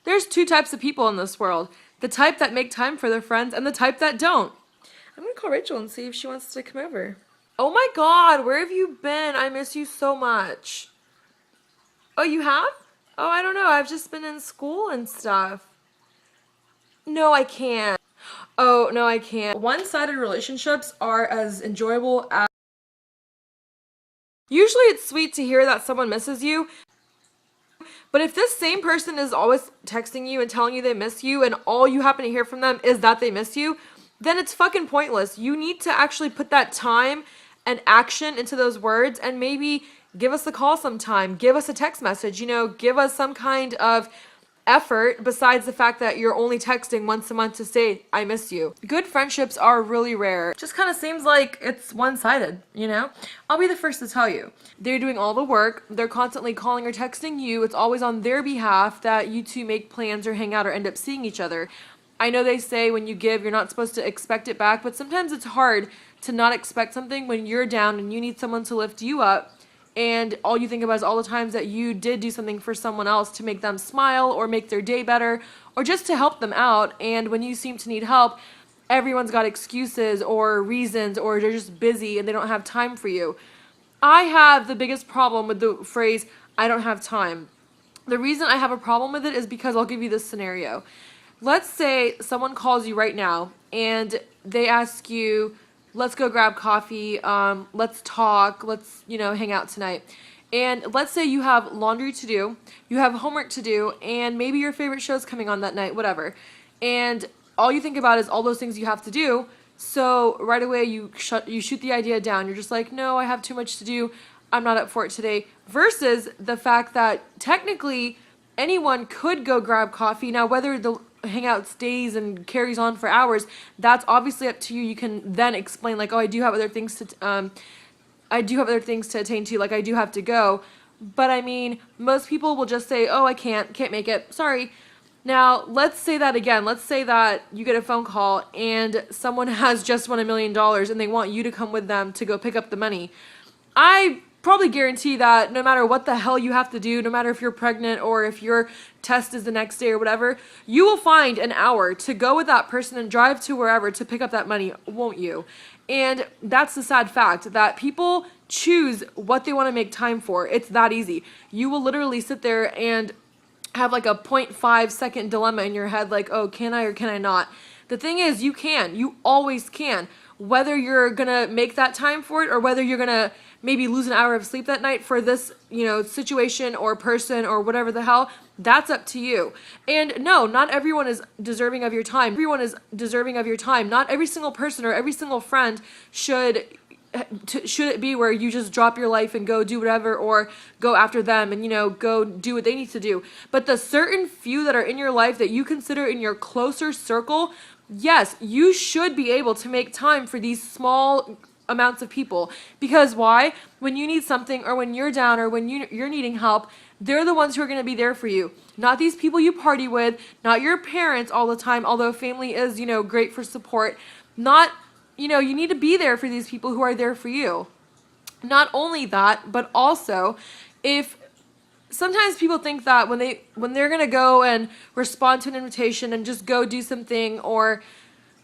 There's two types of people in this world. The type that make time for their friends and the type that don't. I'm gonna call Rachel and see if she wants to come over. Oh my god, where have you been? I miss you so much. Oh, you have? Oh, I don't know. I've just been in school and stuff. No, I can't. Oh, no, I can't. One-sided relationships are as enjoyable as... Usually it's sweet to hear that someone misses you, but if this same person is always texting you and telling you they miss you and all you happen to hear from them is that they miss you, then it's fucking pointless. You need to actually put that time and action into those words and maybe give us a call sometime, give us a text message, give us some kind of effort besides the fact that you're only texting once a month to say, I miss you. Good friendships are really rare. Just kind of seems like it's one-sided, I'll be the first to tell you. They're doing all the work. They're constantly calling or texting you. It's always on their behalf that you two make plans or hang out or end up seeing each other. I know they say when you give, you're not supposed to expect it back, but sometimes it's hard to not expect something when you're down and you need someone to lift you up. And all you think about is all the times that you did do something for someone else to make them smile or make their day better or just to help them out. And when you seem to need help, everyone's got excuses or reasons or they're just busy and they don't have time for you. I have the biggest problem with the phrase, I don't have time. The reason I have a problem with it is because I'll give you this scenario. Let's say someone calls you right now and they ask you, let's go grab coffee, let's talk, let's, hang out tonight. And let's say you have laundry to do, you have homework to do, and maybe your favorite show's coming on that night, whatever. And all you think about is all those things you have to do. So right away you shoot the idea down. You're just like, no, I have too much to do. I'm not up for it today. Versus the fact that technically anyone could go grab coffee. Now, whether the hangout stays and carries on for hours, that's obviously up to you. You can then explain like, oh, I do have other things to attain to, like I do have to go. But I mean, most people will just say, oh, I can't make it, sorry. Now, let's say that again. Let's say that you get a phone call and someone has just won $1 million and they want you to come with them to go pick up the money. I probably guarantee that no matter what the hell you have to do, no matter if you're pregnant or if your test is the next day or whatever, you will find an hour to go with that person and drive to wherever to pick up that money, won't you? And that's the sad fact, that people choose what they want to make time for. It's that easy. You will literally sit there and have like a 0.5 second dilemma in your head, like, oh, can I or can I not? The thing is, you can. You always can. Whether you're gonna make that time for it or whether you're gonna maybe lose an hour of sleep that night for this, situation or person or whatever the hell, that's up to you. And no, not everyone is deserving of your time. Everyone is deserving of your time. Not every single person or every single friend should it be where you just drop your life and go do whatever or go after them and, go do what they need to do. But the certain few that are in your life that you consider in your closer circle, yes, you should be able to make time for these small amounts of people. Because why? When you need something or when you're down or when you're needing help, they're the ones who are going to be there for you. Not these people you party with, not your parents all the time, although family is, great for support. Not, you need to be there for these people who are there for you. Not only that, but also if sometimes people think that when they're going to go and respond to an invitation and just go do something, or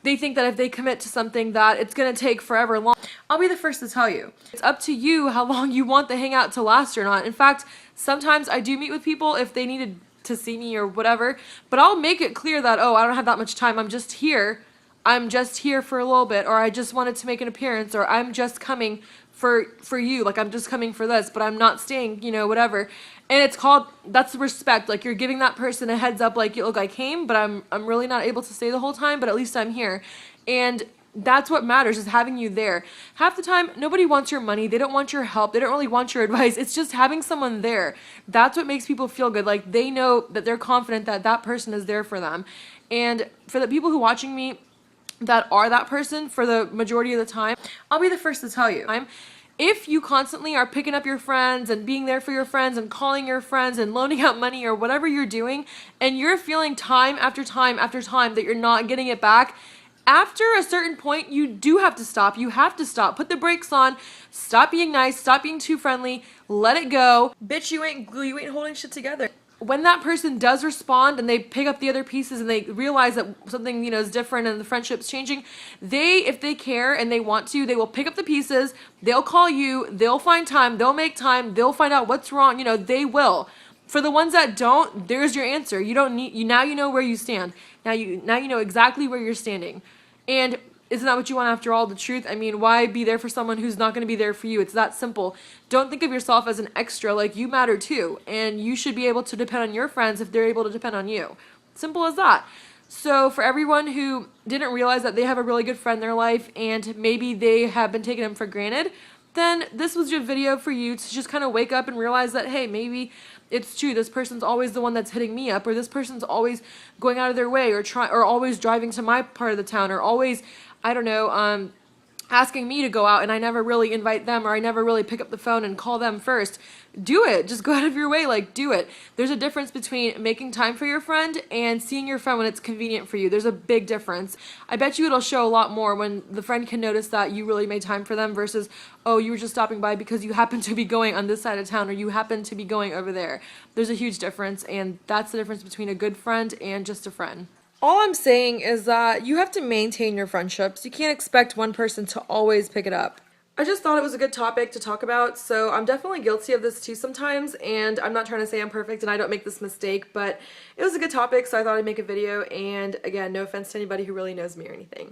they think that if they commit to something that it's going to take forever long. I'll be the first to tell you. It's up to you how long you want the hangout to last or not. In fact, sometimes I do meet with people if they needed to see me or whatever, but I'll make it clear that, oh, I don't have that much time. I'm just here for a little bit, or I just wanted to make an appearance, or I'm just coming for you, like I'm just coming for this, but I'm not staying, whatever. And it's called, that's respect. Like you're giving that person a heads up, like, look, I came, but I'm really not able to stay the whole time, but at least I'm here. And that's what matters, is having you there. Half the time, nobody wants your money. They don't want your help. They don't really want your advice. It's just having someone there. That's what makes people feel good. Like they know that they're confident that that person is there for them. And for the people who are watching me that are that person for the majority of the time, I'll be the first to tell you. If you constantly are picking up your friends and being there for your friends and calling your friends and loaning out money or whatever you're doing, and you're feeling time after time after time that you're not getting it back, after a certain point, you do have to stop. You have to stop. Put the brakes on. Stop being nice. Stop being too friendly. Let it go. Bitch, you ain't glue. You ain't holding shit together. when that person does respond and they pick up the other pieces and they realize that something, is different and the friendship's changing, if they care and they want to, they will pick up the pieces, they'll call you, they'll find time, they'll make time, they'll find out what's wrong, they will. For the ones that don't, there's your answer. You don't need, now you know where you stand. Now you know exactly where you're standing. And isn't that what you want after all, the truth? I mean, why be there for someone who's not going to be there for you? It's that simple. Don't think of yourself as an extra. Like, you matter too. And you should be able to depend on your friends if they're able to depend on you. Simple as that. So for everyone who didn't realize that they have a really good friend in their life and maybe they have been taking them for granted, then this was your video for you to just kind of wake up and realize that, hey, maybe it's true. This person's always the one that's hitting me up, or this person's always going out of their way, or always driving to my part of the town, or always, I don't know, asking me to go out and I never really invite them, or I never really pick up the phone and call them first. Do it. Just go out of your way. Like, do it. There's a difference between making time for your friend and seeing your friend when it's convenient for you. There's a big difference. I bet you it'll show a lot more when the friend can notice that you really made time for them versus, oh, you were just stopping by because you happen to be going on this side of town or you happen to be going over there. There's a huge difference, and that's the difference between a good friend and just a friend. All I'm saying is that you have to maintain your friendships. You can't expect one person to always pick it up. I just thought it was a good topic to talk about, so I'm definitely guilty of this too sometimes, and I'm not trying to say I'm perfect and I don't make this mistake, but it was a good topic, so I thought I'd make a video, and again, no offense to anybody who really knows me or anything.